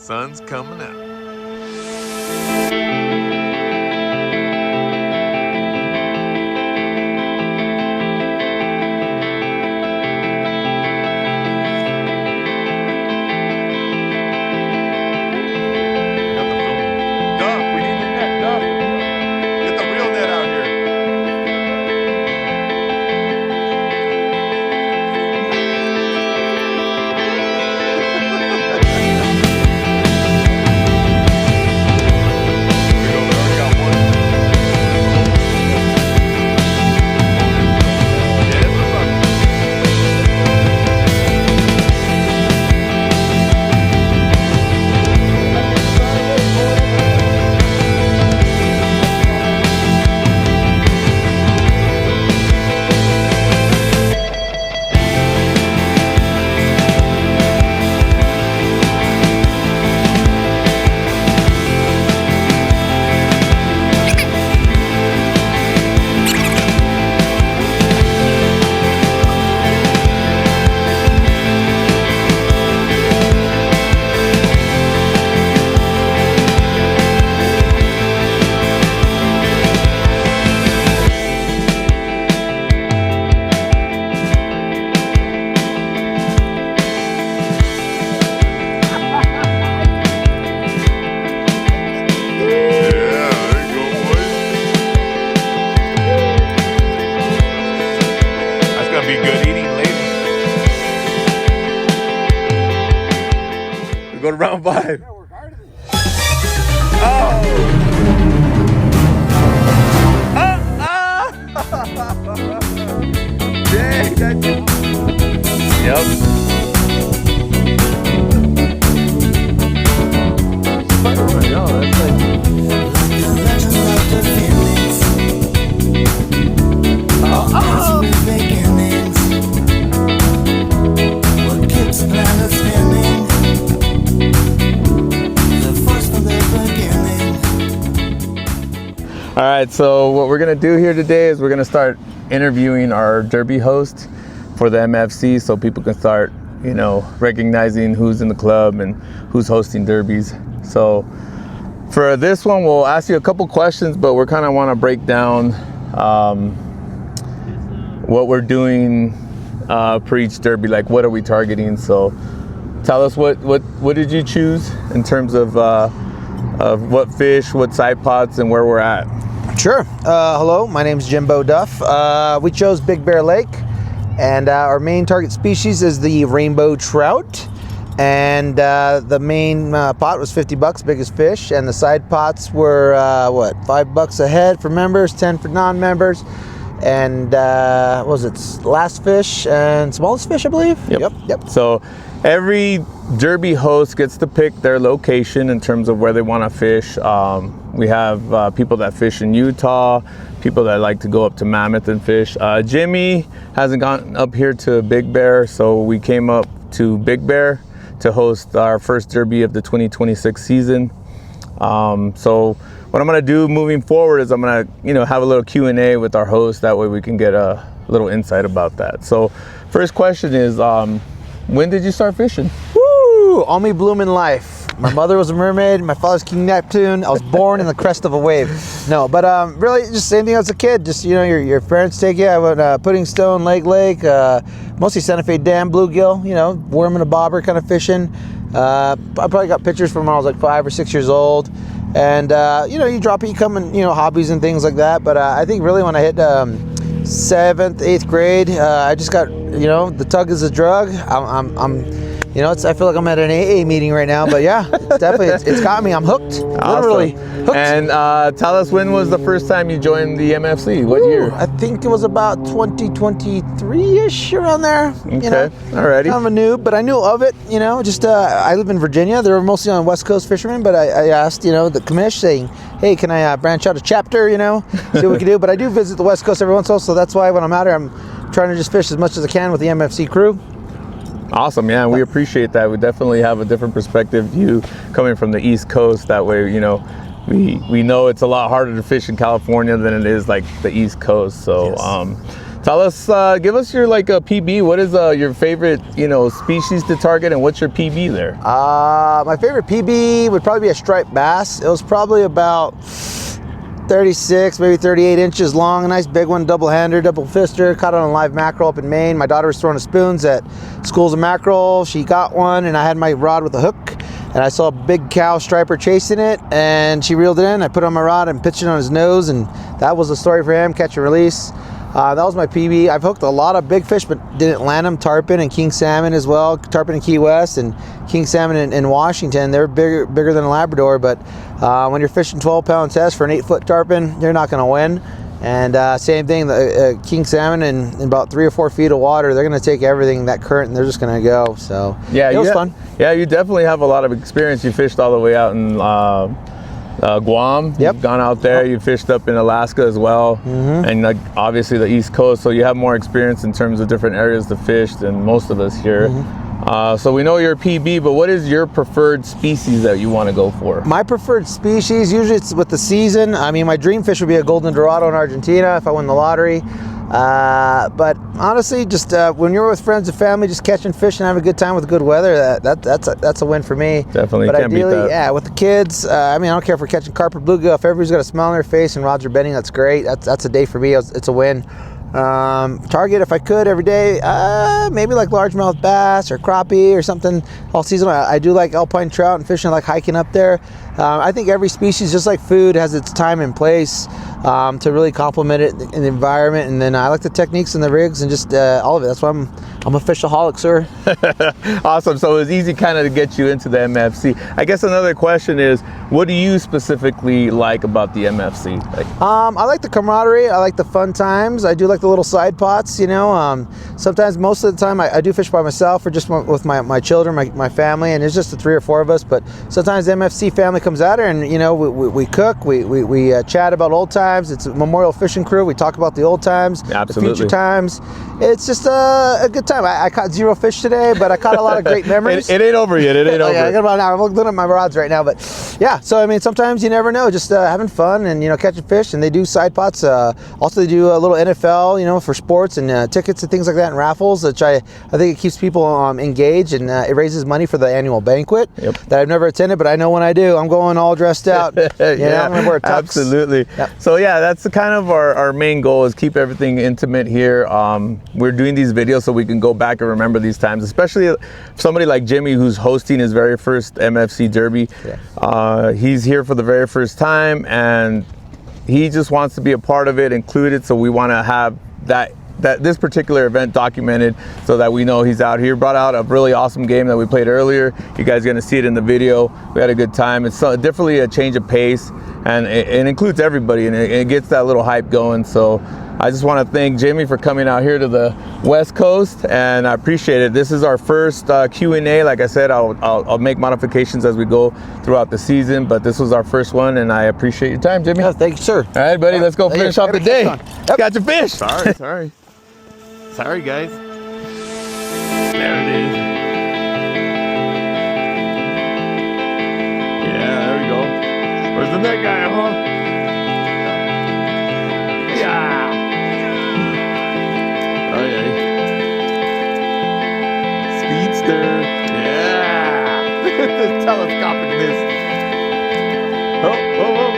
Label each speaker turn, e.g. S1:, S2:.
S1: sun's coming out. Go to round 5. Oh! Dang, that's... Yep. All right, so what we're gonna do here today is we're gonna start interviewing our derby host for the MFC, so people can start, you know, recognizing who's in the club and who's hosting derbies. So for this one, we'll ask you a couple questions, but we're kind of want to break down what we're doing for each derby, like what are we targeting. So tell us what did you choose in terms of what fish, what side pots, and where we're at.
S2: Sure. Hello, my name's Jimbo Duff. We chose Big Bear Lake, and our main target species is the rainbow trout. And the main pot was $50, biggest fish, and the side pots were $5 a head for members, 10 for non-members. And what was it, last fish and smallest fish, I believe?
S1: Yep. So every derby host gets to pick their location in terms of where they want to fish. We have people that fish in Utah, people that like to go up to Mammoth and fish. Jimmy hasn't gone up here to Big Bear, so we came up to Big Bear to host our first derby of the 2026 season. So what I'm gonna do moving forward is I'm gonna, have a little Q&A with our host. That way we can get a little insight about that. So first question is, when did you start fishing?
S2: Woo! All me blooming life. My mother was a mermaid. My father's King Neptune. I was born in the crest of a wave. No, but really just same thing as a kid. Just, your parents take you. I went Pudding Stone, Lake, mostly Santa Fe Dam, bluegill, worm and a bobber kind of fishing. I probably got pictures from when I was like 5 or 6 years old. And, you drop it, you come in, hobbies and things like that. But I think really when I hit 7th, 8th grade, I just got, the tug is a drug. I feel like I'm at an AA meeting right now, but yeah, it's got me. I'm hooked, literally hooked.
S1: And tell us, when was the first time you joined the MFC? What year?
S2: I think it was about 2023-ish, around there.
S1: Okay, alrighty.
S2: Kind of a noob, but I knew of it, I live in Virginia. They were mostly on West Coast fishermen, but I asked, the commish saying, hey, can I branch out a chapter, see what we can do? But I do visit the West Coast every once in a while, so that's why when I'm out here, I'm trying to just fish as much as I can with the MFC crew.
S1: Awesome, yeah, we appreciate that. We definitely have a different perspective view coming from the East Coast. That way, we know it's a lot harder to fish in California than it is like the East Coast. So
S2: yes.
S1: Tell us, give us your like a PB. What is your favorite, species to target, and what's your PB there?
S2: My favorite PB would probably be a striped bass. It was probably about 36, maybe 38 inches long. A nice big one, double-hander, double-fister. Caught it on a live mackerel up in Maine. My daughter was throwing the spoons at schools of mackerel. She got one, and I had my rod with a hook. And I saw a big cow striper chasing it, and she reeled it in. I put it on my rod and pitched it on his nose, and that was the story for him, catch and release. That was my PB. I've hooked a lot of big fish, but didn't land them. Tarpon and king salmon as well. Tarpon in Key West and king salmon in Washington. They're bigger than a Labrador, but when you're fishing 12-pound test for an 8-foot tarpon, you're not going to win. And same thing, the king salmon in about 3 or 4 feet of water, they're going to take everything, that current, and they're just going to go. So
S1: yeah,
S2: it was fun.
S1: Yeah, you definitely have a lot of experience. You fished all the way out in Guam.
S2: Yep.
S1: You've gone out there. You fished up in Alaska as well, and like obviously the East Coast. So you have more experience in terms of different areas to fish than most of us here. So we know you're a PB, but what is your preferred species that you want to go for?
S2: My preferred species, usually it's with the season. I mean, my dream fish would be a golden dorado in Argentina if I win the lottery. But honestly, just when you're with friends and family, just catching fish and having a good time with good weather, that's a win for me.
S1: Definitely,
S2: but
S1: can't beat
S2: ideally,
S1: that.
S2: yeah, with the kids, I mean, I don't care if we're catching carp or bluegill. If everybody's got a smile on their face and rods are bending, that's great. That's a day for me. It's a win. Target if I could every day, maybe like largemouth bass or crappie or something all season. I do like alpine trout and fishing, like hiking up there. I think every species, just like food, has its time and place to really complement it in the environment. And then I like the techniques and the rigs and just all of it. That's why I'm a fishaholic, sir.
S1: Awesome. So it was easy kind of to get you into the MFC. I guess another question is, what do you specifically like about the MFC?
S2: I like the camaraderie. I like the fun times. I do like the little side pots, sometimes, most of the time, I do fish by myself or just with my children, my family, and it's just the 3 or 4 of us. But sometimes the MFC family comes out here and, we cook, we chat about old times. It's a memorial fishing crew. We talk about the old times,
S1: Absolutely.
S2: the future times. It's just a good time. I caught 0 fish today, but I caught a lot of great memories.
S1: It ain't over yet. It ain't over.
S2: Yeah, I got about an hour. I'm looking at my rods right now, but yeah. So I mean, sometimes you never know. Just having fun and catching fish. And they do side pots. Also, they do a little NFL, for sports and tickets and things like that, and raffles, which I think it keeps people engaged, and it raises money for the annual banquet that I've never attended, but I know when I do, I'm going all dressed out.
S1: Yeah,
S2: I'm gonna wear a tux.
S1: Absolutely.
S2: Yep.
S1: So yeah, that's kind of our main goal, is keep everything intimate here. We're doing these videos so we can go back and remember these times, especially somebody like Jimmy, who's hosting his very first MFC Derby. Yeah. He's here for the very first time, and he just wants to be a part of it, included. So we want to have this particular event documented so that we know he's out here. Brought out a really awesome game that we played earlier. You guys are going to see it in the video. We had a good time. It's definitely a change of pace, and it includes everybody, and it gets that little hype going. So I just want to thank Jimmy for coming out here to the West Coast, and I appreciate it. This is our first Q&A. Like I said, I'll make modifications as we go throughout the season, but this was our first one, and I appreciate your time, Jimmy.
S2: Yeah, thank you, sir.
S1: All right, buddy, let's go finish off the day.
S2: Yep.
S1: Got your fish.
S3: Sorry, guys.
S1: There it is. Yeah, there we go. Where's the net guy, huh? Yeah. Oh, yeah. Speedster. Yeah. The telescopic mist. Oh, oh, oh.